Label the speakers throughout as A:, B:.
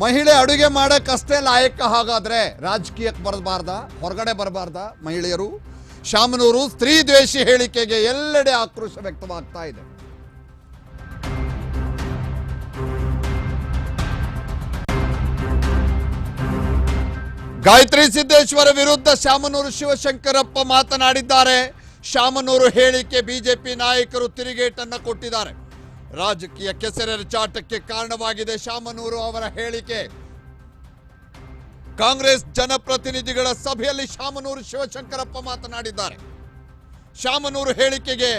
A: ಮಹಿಳೆ ಅಡುಗೆ ಮಾಡಕ್ಕಷ್ಟೇ ಲಾಯಕ. ಹಾಗಾದ್ರೆ ರಾಜಕೀಯಕ್ಕೆ ಬರಬಾರ್ದ, ಹೊರಗಡೆ ಬರಬಾರ್ದ ಮಹಿಳೆಯರು? ಶಾಮನೂರು ಸ್ತ್ರೀ ದ್ವೇಷಿ ಹೇಳಿಕೆಗೆ ಎಲ್ಲೆಡೆ ಆಕ್ರೋಶ ವ್ಯಕ್ತವಾಗ್ತಾ ಇದೆ. ಗಾಯತ್ರಿ ಸಿದ್ದೇಶ್ವರ ವಿರುದ್ಧ ಶಾಮನೂರು ಶಿವಶಂಕರಪ್ಪ ಮಾತನಾಡಿದ್ದಾರೆ. ಶಾಮನೂರು ಹೇಳಿಕೆ ಬಿಜೆಪಿ ನಾಯಕರು ತಿರುಗೇಟನ್ನು ಕೊಟ್ಟಿದ್ದಾರೆ. ರಾಜಕೀಯ ಕೆಸರೆರಚಾಟಕ್ಕೆ ಕಾರಣವಾಗಿದೆ ಶಾಮನೂರು ಅವರ ಹೇಳಿಕೆ. ಕಾಂಗ್ರೆಸ್ ಜನಪ್ರತಿನಿಧಿಗಳ ಸಭೆಯಲ್ಲಿ ಶಾಮನೂರು ಶಿವಶಂಕರಪ್ಪ ಮಾತನಾಡಿದ್ದಾರೆ. ಶಾಮನೂರು ಹೇಳಿಕೆಗೆ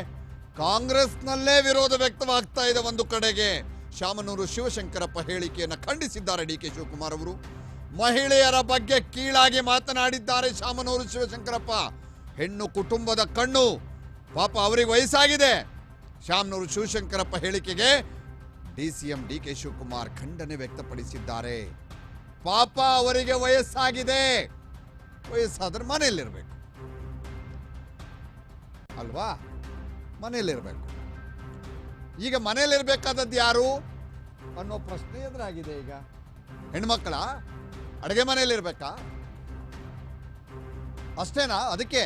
A: ಕಾಂಗ್ರೆಸ್ನಲ್ಲೇ ವಿರೋಧ ವ್ಯಕ್ತವಾಗ್ತಾ ಇದೆ. ಒಂದು ಕಡೆಗೆ ಶಾಮನೂರು ಶಿವಶಂಕರಪ್ಪ ಹೇಳಿಕೆಯನ್ನು ಖಂಡಿಸಿದ್ದಾರೆ ಡಿ ಕೆ ಶಿವಕುಮಾರ್ ಅವರು. ಮಹಿಳೆಯರ ಬಗ್ಗೆ ಕೀಳಾಗಿ ಮಾತನಾಡಿದ್ದಾರೆ ಶಾಮನೂರು ಶಿವಶಂಕರಪ್ಪ. ಹೆಣ್ಣು ಕುಟುಂಬದ ಕಣ್ಣು, ಪಾಪ ಅವರಿಗೆ ವಯಸ್ಸಾಗಿದೆ. ಶಾಮನೂರು ಶಿವಶಂಕರಪ್ಪ ಹೇಳಿಕೆಗೆ ಡಿಸಿಎಂ ಡಿ ಕೆ ಶಿವಕುಮಾರ್ ಖಂಡನೆ ವ್ಯಕ್ತಪಡಿಸಿದ್ದಾರೆ. ಪಾಪ ಅವರಿಗೆ ವಯಸ್ಸಾಗಿದೆ, ವಯಸ್ಸಾದ್ರೆ ಮನೆಯಲ್ಲಿರಬೇಕು ಅಲ್ವಾ? ಮನೆಯಲ್ಲಿರಬೇಕು. ಈಗ ಮನೆಯಲ್ಲಿರ್ಬೇಕಾದದ್ದು ಯಾರು ಅನ್ನೋ ಪ್ರಶ್ನೆ ಎದುರಾಗಿದೆ. ಈಗ ಹೆಣ್ಮಕ್ಳ ಅಡುಗೆ ಮನೆಯಲ್ಲಿರ್ಬೇಕಾ? ಅಷ್ಟೇನಾ? ಅದಕ್ಕೆ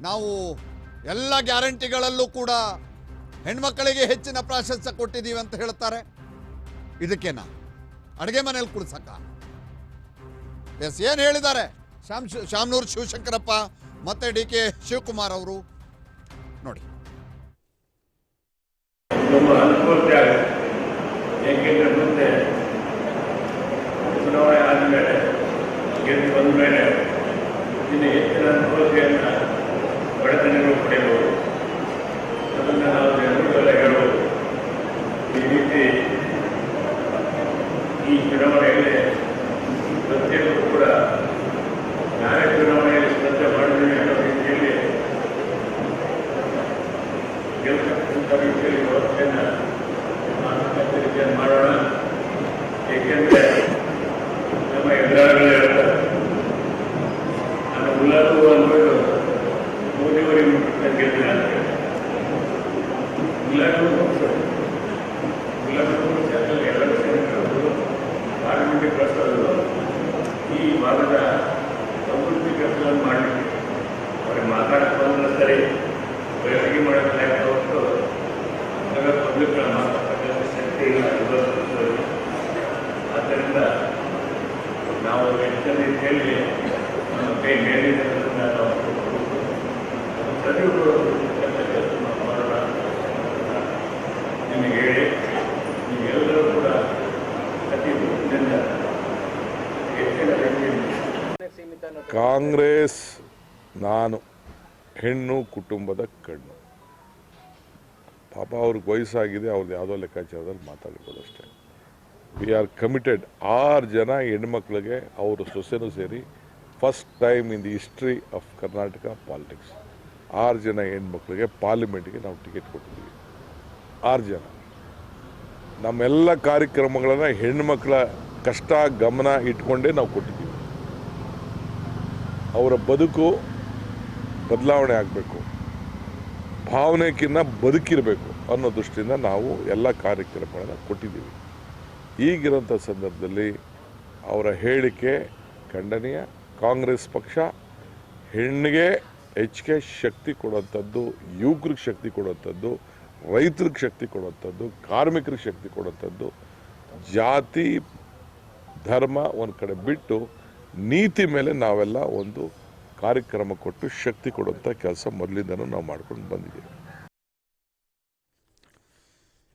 A: ನಾವು ಎಲ್ಲ ಗ್ಯಾರಂಟಿಗಳಲ್ಲೂ ಕೂಡ ಹೆಣ್ಮಕ್ಕಳಿಗೆ ಹೆಚ್ಚಿನ ಪ್ರಾಶಸ್ತ್ಯ ಕೊಟ್ಟಿದ್ದೀವಿ ಅಂತ ಹೇಳ್ತಾರೆ. ಇದಕ್ಕೇನಾ ಅಡುಗೆ ಮನೆಯಲ್ಲಿ ಕುಡಿಸಕ್ಕ? ಎಸ್, ಏನು ಹೇಳಿದ್ದಾರೆ ಶಾಮನೂರು ಶಿವಶಂಕರಪ್ಪ ಮತ್ತೆ ಡಿ ಕೆ ಶಿವಕುಮಾರ್ ಅವರು ನೋಡಿ.
B: ಏಕೆಂದರೆ ಮುಂದೆ ಚುನಾವಣೆ ಆದಮೇಲೆ ಗೆದ್ದು ಬಂದ ಮೇಲೆ ಇನ್ನು ಹೆಚ್ಚಿನ ಅನುಕೂಲತೆಯನ್ನು ಬಡತನಗಳು ಪಡೆಯಬಹುದು. ಅದನ್ನು ನಾವು ಜನರಿಗೆಲ್ಲ ಹೇಳಬಹುದು. ಈ ರೀತಿ ಈ ಚುನಾವಣೆಯಲ್ಲಿ ಪ್ರತಿಯೊಬ್ಬರು ಕೂಡ ನಾವೇ ಚುನಾವಣೆಯಲ್ಲಿ ಸ್ಪರ್ಧೆ ಮಾಡಿದ್ದೇವೆ ಅನ್ನೋ ರೀತಿಯಲ್ಲಿ ಗೆಲ್ಲತಕ್ಕಂಥ ರೀತಿಯಲ್ಲಿ ವ್ಯವಸ್ಥೆಯನ್ನು ರೀತಿಯನ್ನು ಮಾಡೋಣ. ಏಕೆಂದರೆ ನಮ್ಮ ಎದುರಾಳಿಗಳು ಹೇಳ್ತಾರೆ, ನಾನು ಉಲ್ಲರು ಅಂದ್ಬಿಟ್ಟು ಮೋದಿಯವರಿಗೆ ಮುಟ್ಟಿದ ಗೆದ್ದಿಲ್ಲ ಅಂತ ಹೇಳಿ ಉಲ್ಲರು ಎಲ್ಲರೂ ಸೇರಿಕೊಂಡು ಪಾರ್ಲಿಮೆಂಟ್ಗೆ ಕಳಿಸೋದು ಈ ಭಾಗದ ಅಭಿವೃದ್ಧಿ ಕೆಲಸಗಳನ್ನು ಮಾಡಲಿಕ್ಕೆ ಅವ್ರಿಗೆ ಮಾತಾಡಕ್ಕೆ ಬಂದ್ರೆ ಸರಿ, ಅಡುಗೆ ಮಾಡೋಕ್ಕೆ ಲೆಕ್ಕ ಹೊತ್ತು ಪಬ್ಲಿಕ್ಗಳ ಮಾತಾಡ್ತಕ್ಕಂಥ ಶಕ್ತಿ ಇಲ್ಲ. ಆದ್ದರಿಂದ ನಾವು ಹೆಚ್ಚಿನ ರೀತಿಯಲ್ಲಿ ನಮ್ಮ ಕೈ ಮೇಲಿದ್ದರಿಂದ ನಾವು ಪ್ರತಿಯೊಬ್ಬರು ಕೆಲಸ ಮಾಡೋಣ. ನಿಮಗೆ ಹೇಳಿ ನೀವೆಲ್ಲರೂ ಕೂಡ ಅತಿ ವೃತ್ತಿಯಿಂದ ಹೆಚ್ಚಿನ ರೀತಿಯಲ್ಲಿ
C: ಕಾಂಗ್ರೆಸ್ ನಾನು ಹೆಣ್ಣು ಕುಟುಂಬದ ಕಣ್ಣು. ಪಾಪ ಅವ್ರಿಗೆ ವಯಸ್ಸಾಗಿದೆ, ಅವ್ರದ್ದು ಯಾವುದೋ ಲೆಕ್ಕಾಚಾರದಲ್ಲಿ ಮಾತಾಡ್ಬೋದು ಅಷ್ಟೇ. We are committed. 6 ಜನ ಹೆಣ್ಮಕ್ಳಿಗೆ ಅವರು ಸೊಸೆನೂ ಸೇರಿ first time in the history of Karnataka politics 6 ಜನ ಹೆಣ್ಮಕ್ಳಿಗೆ ಪಾರ್ಲಿಮೆಂಟ್ಗೆ ನಾವು ಟಿಕೆಟ್ ಕೊಟ್ಟಿದ್ದೀವಿ. 6 ಜನ. ನಮ್ಮೆಲ್ಲ ಕಾರ್ಯಕ್ರಮಗಳನ್ನು ಹೆಣ್ಮಕ್ಳ ಕಷ್ಟ ಗಮನ ಇಟ್ಕೊಂಡೇ ನಾವು ಕೊಟ್ಟಿದ್ದೀವಿ. ಅವರ ಬದುಕು ಬದಲಾವಣೆ ಆಗಬೇಕು, ಭಾವನೆಗಿನ್ನ ಬದುಕಿರಬೇಕು ಅನ್ನೋ ದೃಷ್ಟಿಯಿಂದ ನಾವು ಎಲ್ಲ ಕಾರ್ಯಕ್ರಮಗಳನ್ನು ಕೊಟ್ಟಿದ್ದೀವಿ. ಈಗಿರೋಂಥ ಸಂದರ್ಭದಲ್ಲಿ ಅವರ ಹೇಳಿಕೆ ಖಂಡನೀಯ. ಕಾಂಗ್ರೆಸ್ ಪಕ್ಷ ಹೆಣ್ಣಿಗೆ ಹೆಚ್ಚಿಗೆ ಶಕ್ತಿ ಕೊಡುವಂಥದ್ದು, ಯುವಕರಿಗೆ ಶಕ್ತಿ ಕೊಡುವಂಥದ್ದು, ರೈತರಿಗೆ ಶಕ್ತಿ ಕೊಡುವಂಥದ್ದು, ಕಾರ್ಮಿಕರಿಗೆ ಶಕ್ತಿ ಕೊಡುವಂಥದ್ದು, ಜಾತಿ ಧರ್ಮ ಒಂದು ಕಡೆ ಬಿಟ್ಟು ನೀತಿ ಮೇಲೆ ನಾವೆಲ್ಲ ಒಂದು ಕಾರ್ಯಕ್ರಮ ಕೊಟ್ಟು ಶಕ್ತಿ ಕೊಡುವಂಥ ಕೆಲಸ ಮೊದಲಿಂದನೂ ನಾವು ಮಾಡ್ಕೊಂಡು ಬಂದಿದ್ದೀವಿ.